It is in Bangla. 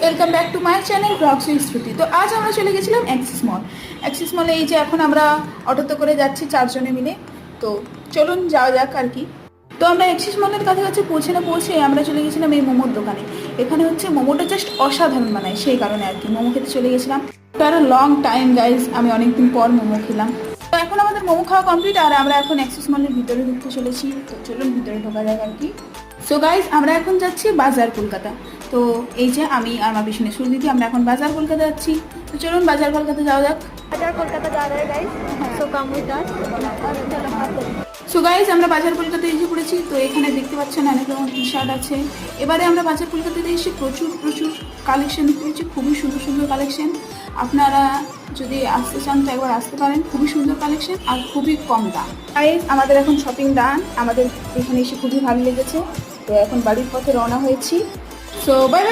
Welcome back to my channel vlogs with Shruti. তো আজ আমরা চলে গেছিলাম অ্যাক্সিস মলে। এই যে এখন আমরা অটোতে করে যাচ্ছি চারজনে মিলে। তো চলুন যাওয়া যাক আর কি। তো আমরা অ্যাক্সিস মলের কাছাকাছি পৌঁছে আমরা চলে গেছিলাম এই মোমোর দোকানে। এখানে হচ্ছে মোমোটা জাস্ট অসাধারণ বানায়, সেই কারণে আর কি মোমো খেতে চলে গেছিলাম। তার লং টাইম গাইজ, আমি অনেকদিন পর মোমো খেলাম। তো এখন আমাদের মোমো খাওয়া কমপ্লিট আর আমরা এখন অ্যাক্সিস মলের ভিতরে ঢুকতে চলেছি। তো চলুন ভিতরে ঢোকা যাক আর কি। সো গাইজ, আমরা এখন যাচ্ছি বাজার কলকাতা। তো এই যে আমি আর আমার পিছনে সুরদিদি, আমরা এখন বাজার কলকাতা যাচ্ছি। তো চলুন বাজার কলকাতা যাওয়া যাক। बाजार कोलकाता जा रहे हैं guys, so come with us. So guys, আমরা বাজার কলকাতায় এসে পড়েছি। তো এখানে দেখতে পাচ্ছেন অনেক রকম টি শার্ট আছে। এবারে আমরা বাজার কলকাতাতে এসে প্রচুর কালেকশন দেখতে পেয়েছি, খুবই সুন্দর সুন্দর কালেকশন। আপনারা যদি আসতে চান তো একবার আসতে পারেন, খুবই সুন্দর কালেকশন আর খুবই কম দাম। গাইজ, আমাদের এখন শপিং ডান, আমাদের এখানে এসে খুবই ভালো লেগেছে। তো এখন বাড়ির পথে রওনা হয়েছি। So by.